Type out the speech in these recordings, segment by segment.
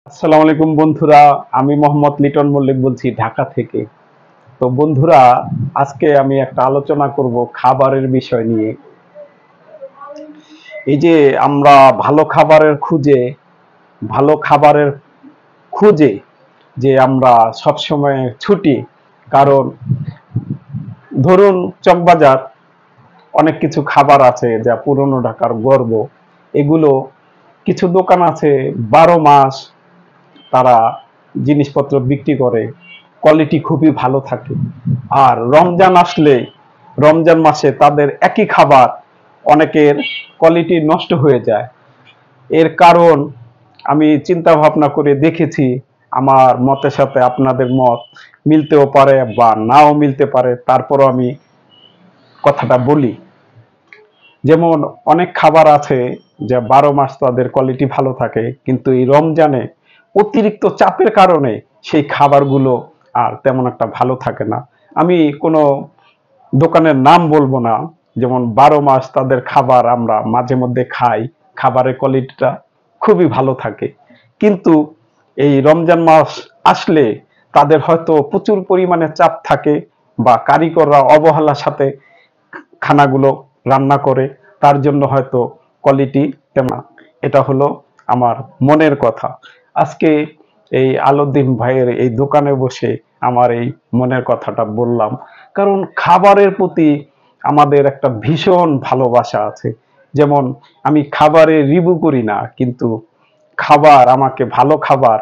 আসসালামু আলাইকুম বন্ধুরা, আমি মোহাম্মদ লিটন মল্লিক বলছি ঢাকা থেকে। তো বন্ধুরা, আজকে আমি একটা আলোচনা করব খাবারের বিষয় নিয়ে। এই যে আমরা ভালো খাবারের খুঁজে যে আমরা সবসময় ছুটি, কারণ ধরুন চকবাজার অনেক কিছু খাবার আছে যা পুরনো ঢাকার গর্ব। এগুলো কিছু দোকান আছে 12 মাস তারা জিনিসপত্র বিক্রি করে, কোয়ালিটি খুবই ভালো থাকে। আর রমজান আসলে, রমজান মাসে তাদের একই খাবার অনেকের কোয়ালিটি নষ্ট হয়ে যায়। এর কারণ আমি চিন্তা ভাবনা করে দেখেছি, আমার মতের সাথে আপনাদের মত মিলতেও পারে বা নাও মিলতে পারে, তারপরও আমি কথাটা বলি। যেমন অনেক খাবার আছে যা 12 মাস তাদের কোয়ালিটি ভালো থাকে, কিন্তু এই রমজানে অতিরিক্ত চাপের কারণে সেই খাবারগুলো আর তেমন একটা ভালো থাকে না। আমি কোনো দোকানের নাম বলবো না, যেমন 12 মাস তাদের খাবার আমরা মাঝে মধ্যে খাই, খাবারের কোয়ালিটিটা খুবই ভালো থাকে। কিন্তু এই রমজান মাস আসলে তাদের হয়তো প্রচুর পরিমাণে চাপ থাকে, বা কারিগররা অবহেলার সাথে খানাগুলো রান্না করে, তার জন্য হয়তো কোয়ালিটি তেমন। এটা হলো আমার মনের কথা। আজকে এই আলাউদ্দিন ভাইয়ের এই দোকানে বসে আমার এই মনের কথাটা বললাম, কারণ খাবারের প্রতি আমাদের একটা ভীষণ ভালোবাসা আছে। যেমন আমি খাবারে রিভিউ করি না, কিন্তু খাবার আমাকে, ভালো খাবার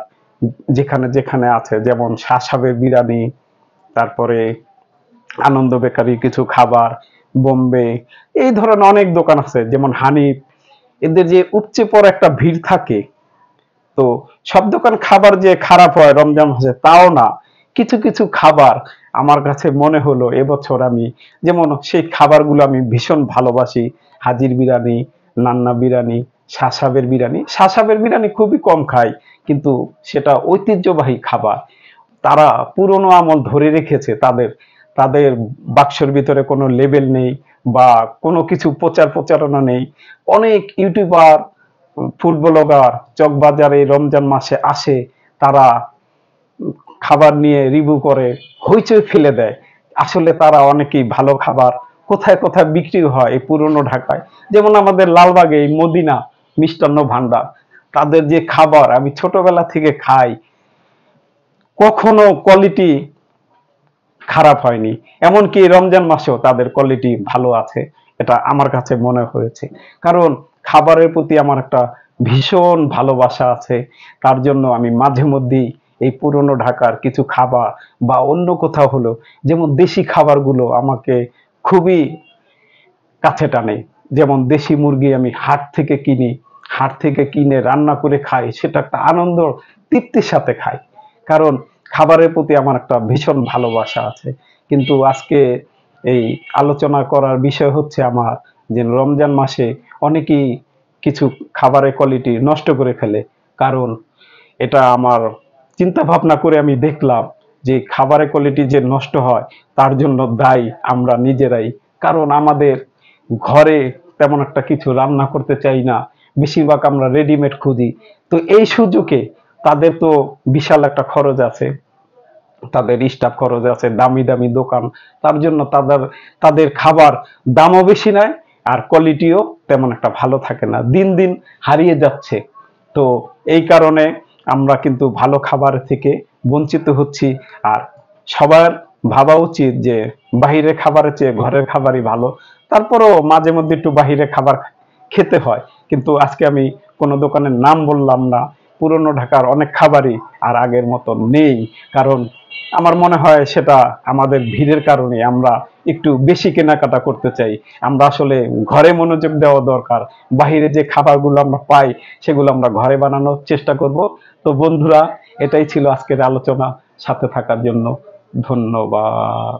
যেখানে যেখানে আছে, যেমন শাসাবের বিরিয়ানি, তারপরে আনন্দ বেকারি কিছু খাবার, বোম্বে, এই ধরনের অনেক দোকান আছে, যেমন হানিফ। এদের যে উপচে পড়া একটা ভিড় থাকে, তো সব দোকান খাবার যে খারাপ হয় রমজান মাসে তাও না। কিছু কিছু খাবার আমার কাছে মনে হলো এবছর আমি, যেমন সেই খাবারগুলো আমি ভীষণ ভালোবাসি। হাজির বিরিয়ানি, নান্না বিরিয়ানি, শাসাবের বিরিয়ানি খুবই কম খাই, কিন্তু সেটা ঐতিহ্যবাহী খাবার। তারা পুরনো আমল ধরে রেখেছে, তাদের তাদের বাক্সের ভিতরে কোনো লেবেল নেই, বা কোনো কিছু প্রচারণা নেই। অনেক ইউটিউবার, ফুড ব্লগার চকবাজারে রমজান মাসে আসে, তারা খাবার নিয়ে রিভিউ করে, হইচই ফেলে দেয়। আসলে তারা অনেকেই ভালো খাবার কোথায় কোথায় বিক্রি হয় এই পুরনো ঢাকায়, যেমন আমাদের লালবাগে এই মদিনা মিষ্টান্ন ভান্ডার, তাদের যে খাবার আমি ছোটবেলা থেকে খাই, কখনো কোয়ালিটি খারাপ হয়নি। এমনকি রমজান মাসেও তাদের কোয়ালিটি ভালো আছে, এটা আমার কাছে মনে হয়েছে। কারণ খাবারের প্রতি আমার একটা ভীষণ ভালোবাসা আছে। তার জন্য আমি মাঝে মধ্যেই এই পুরনো ঢাকার কিছু খাবার, বা অন্য কোথাও হলো, যেমন দেশি খাবারগুলো আমাকে খুবই কাছে টানে। যেমন দেশি মুরগি আমি হাট থেকে কিনে রান্না করে খাই, সেটা একটা আনন্দ, তৃপ্তির সাথে খাই। কারণ খাবারের প্রতি আমার একটা ভীষণ ভালোবাসা আছে। কিন্তু আজকে এই আলোচনা করার বিষয় হচ্ছে আমার, যে রমজান মাসে অনেকেই কিছু খাবারের কোয়ালিটি নষ্ট করে ফেলে। কারণ এটা আমার চিন্তা ভাবনা করে আমি দেখলাম যে খাবারের কোয়ালিটি যে নষ্ট হয়, তার জন্য দায়ী আমরা নিজেরাই। কারণ আমাদের ঘরে তেমন একটা কিছু রান্না করতে চাই না, বেশিরভাগ আমরা রেডিমেড খুঁজি। তো এই সুযোগে তাদের তো বিশাল একটা খরচ আছে, তাদের স্টাফ খরচ আছে, দামি দামি দোকান, তার জন্য তাদের তাদের খাবার দামও বেশি নেয়, আর কোয়ালিটিও তেমন একটা ভালো থাকে না, দিন দিন হারিয়ে যাচ্ছে। তো এই কারণে আমরা কিন্তু ভালো খাবার থেকে বঞ্চিত হচ্ছি। আর সবার ভাবা উচিত যে বাহিরের খাবারের চেয়ে ঘরের খাবারই ভালো। তারপরেও মাঝে মধ্যে একটু বাহিরে খাবার খেতে হয়, কিন্তু আজকে আমি কোনো দোকানের নাম বললাম না। পুরনো ঢাকার অনেক খাবারই আর আগের মতো নেই, কারণ আমার মনে হয় সেটা আমাদের ভিড়ের কারণে আমরা একটু বেশি কেনাকাটা করতে চাই। আমরা আসলে ঘরে মনোযোগ দেওয়া দরকার। বাহিরে যে খাবারগুলো আমরা পাই, সেগুলো আমরা ঘরে বানানোর চেষ্টা করব। তো বন্ধুরা, এটাই ছিল আজকের আলোচনা। সাথে থাকার জন্য ধন্যবাদ।